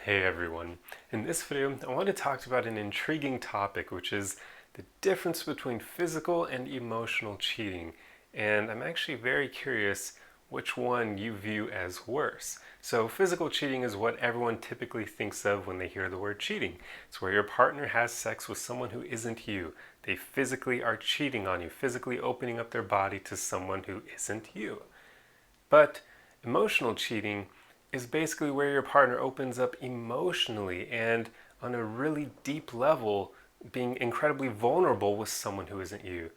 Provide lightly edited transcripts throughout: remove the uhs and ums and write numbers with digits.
Hey everyone. In this video, I want to talk about an intriguing topic, which is the difference between physical and emotional cheating. And I'm actually very curious which one you view as worse. So, physical cheating is what everyone typically thinks of when they hear the word cheating. It's where your partner has sex with someone who isn't you. They physically are cheating on you, physically opening up their body to someone who isn't you. But emotional cheating is basically where your partner opens up emotionally and on a really deep level, being incredibly vulnerable with someone who isn't you.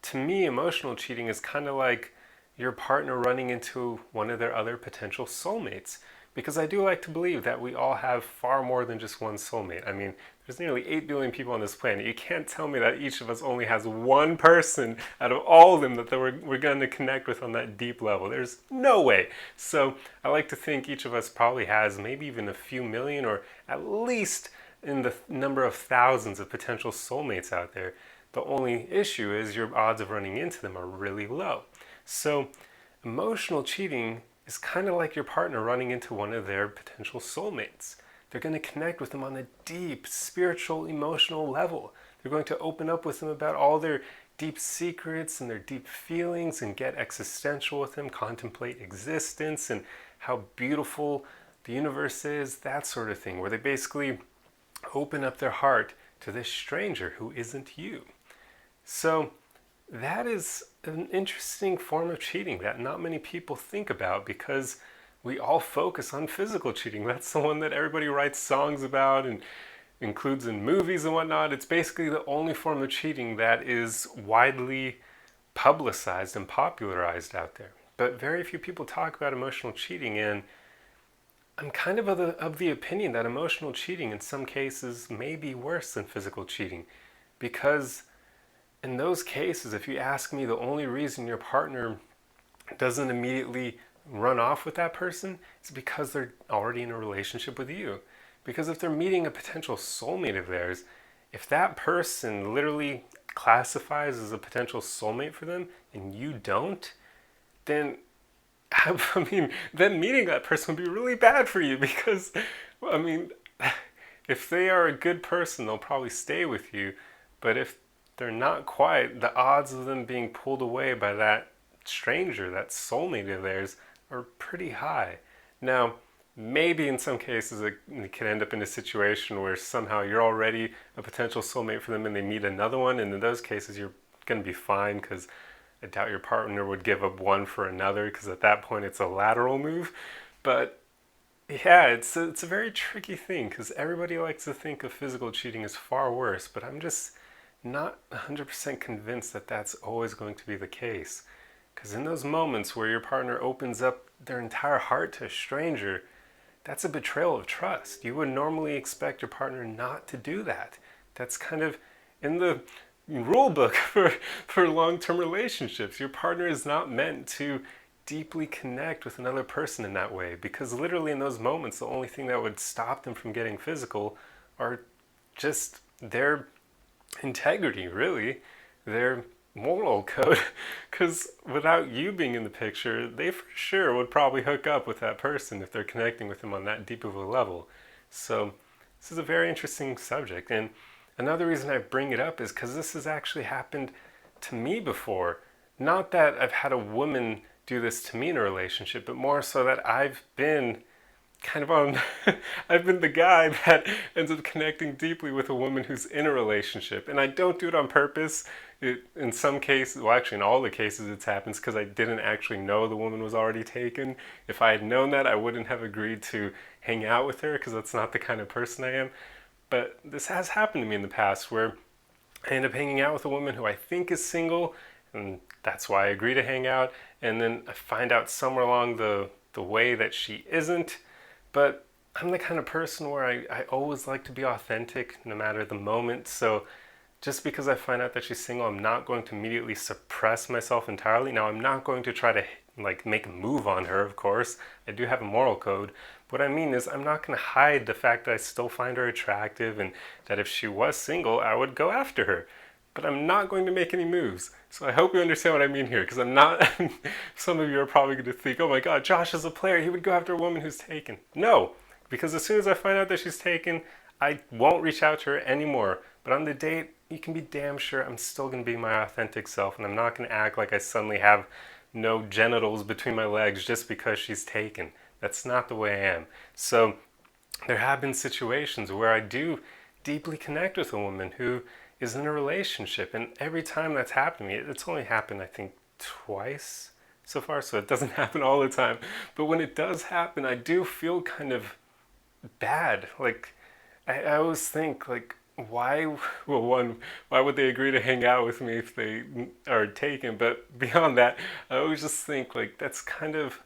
To me, emotional cheating is kind of like your partner running into one of their other potential soulmates. Because I do like to believe that we all have far more than just one soulmate. I mean, there's nearly 8 billion people on this planet. You can't tell me that each of us only has one person out of all of them that we're going to connect with on that deep level. There's no way. So I like to think each of us probably has maybe even a few million, or at least in the number of thousands of potential soulmates out there. The only issue is your odds of running into them are really low. So emotional cheating is kind of like your partner running into one of their potential soulmates. They're going to connect with them on a deep spiritual, emotional level. They're going to open up with them about all their deep secrets and their deep feelings and get existential with them, contemplate existence and how beautiful the universe is, that sort of thing, where they basically open up their heart to this stranger who isn't you. So that is an interesting form of cheating that not many people think about because we all focus on physical cheating. That's the one that everybody writes songs about and includes in movies and whatnot. It's basically the only form of cheating that is widely publicized and popularized out there. But very few people talk about emotional cheating, and I'm kind of the opinion that emotional cheating in some cases may be worse than physical cheating because in those cases, if you ask me, the only reason your partner doesn't immediately run off with that person is because they're already in a relationship with you. Because if they're meeting a potential soulmate of theirs, if that person literally classifies as a potential soulmate for them and you don't, then I mean, then meeting that person would be really bad for you because, I mean, if they are a good person, they'll probably stay with you. But if they're not quite, the odds of them being pulled away by that stranger, that soulmate of theirs, are pretty high. Now, maybe in some cases it can end up in a situation where somehow you're already a potential soulmate for them and they meet another one, and in those cases you're going to be fine because I doubt your partner would give up one for another because at that point it's a lateral move. But yeah, it's a very tricky thing because everybody likes to think of physical cheating as far worse, but I'm just not 100% convinced that that's always going to be the case. Because in those moments where your partner opens up their entire heart to a stranger, that's a betrayal of trust. You would normally expect your partner not to do that. That's kind of in the rule book for long-term relationships. Your partner is not meant to deeply connect with another person in that way because literally in those moments the only thing that would stop them from getting physical are just their integrity, really, their moral code. Because without you being in the picture, they for sure would probably hook up with that person if they're connecting with them on that deep of a level. So this is a very interesting subject. And another reason I bring it up is because this has actually happened to me before. Not that I've had a woman do this to me in a relationship, but more so that I've been kind of on I've been the guy that ends up connecting deeply with a woman who's in a relationship, and I don't do it on purpose. In some cases, well, actually in all the cases it happens because I didn't actually know the woman was already taken. If I had known that, I wouldn't have agreed to hang out with her because that's not the kind of person I am. But this has happened to me in the past where I end up hanging out with a woman who I think is single, and that's why I agree to hang out, and then I find out somewhere along the way that she isn't. But I'm the kind of person where I always like to be authentic no matter the moment. So just because I find out that she's single, I'm not going to immediately suppress myself entirely. Now, I'm not going to try to like make a move on her, of course. I do have a moral code. What I mean is I'm not going to hide the fact that I still find her attractive and that if she was single, I would go after her. But I'm not going to make any moves. So I hope you understand what I mean here, because I'm not, some of you are probably going to think, oh my God, Josh is a player. He would go after a woman who's taken. No, Because as soon as I find out that she's taken, I won't reach out to her anymore. But on the date, you can be damn sure I'm still going to be my authentic self, and I'm not going to act like I suddenly have no genitals between my legs just because she's taken. That's not the way I am. So there have been situations where I do deeply connect with a woman who is in a relationship, and every time that's happened to me, it's only happened, I think, twice so far, so it doesn't happen all the time. But when it does happen, I do feel kind of bad. Like, I always think, like, why, well, one, why would they agree to hang out with me if they are taken? But beyond that, I always just think, like, that's kind of,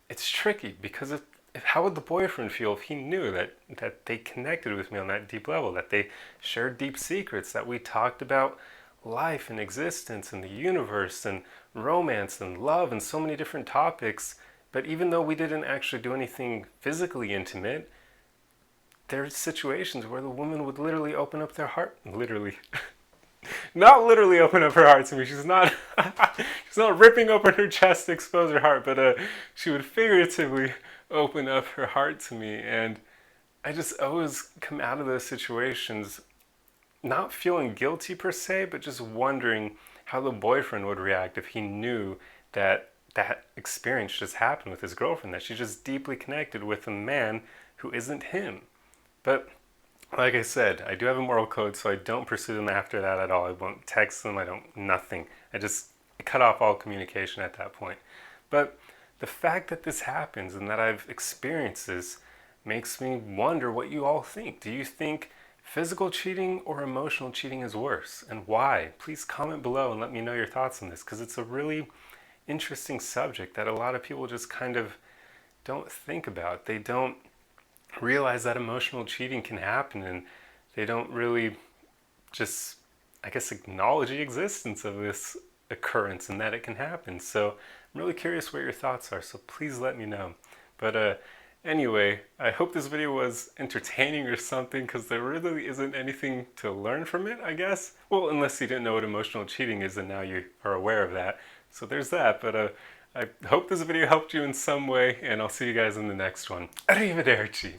it's tricky because if how would the boyfriend feel if he knew that they connected with me on that deep level, that they shared deep secrets, that we talked about life and existence and the universe and romance and love and so many different topics, but even though we didn't actually do anything physically intimate, there's situations where the woman would literally open up their heart, literally, not literally open up her heart to me. She's not she's not ripping open her chest to expose her heart, but she would figuratively open up her heart to me. And I just always come out of those situations not feeling guilty per se, but just wondering how the boyfriend would react if he knew that that experience just happened with his girlfriend, that she just deeply connected with a man who isn't him. But like I said, I do have a moral code, so I don't pursue them after that at all. I won't text them, I don't, nothing. I cut off all communication at that point. But the fact that this happens and that I've experienced this makes me wonder what you all think. Do you think physical cheating or emotional cheating is worse, and why? Please comment below and let me know your thoughts on this, because it's a really interesting subject that a lot of people just kind of don't think about. They don't realize that emotional cheating can happen, and they don't really just, I guess, acknowledge the existence of this occurrence and that it can happen. So I'm really curious what your thoughts are, so please let me know. But anyway, I hope this video was entertaining or something, because there really isn't anything to learn from it, I guess. Well, unless you didn't know what emotional cheating is and now you are aware of that. So there's that. But I hope this video helped you in some way, and I'll see you guys in the next one. Arrivederci!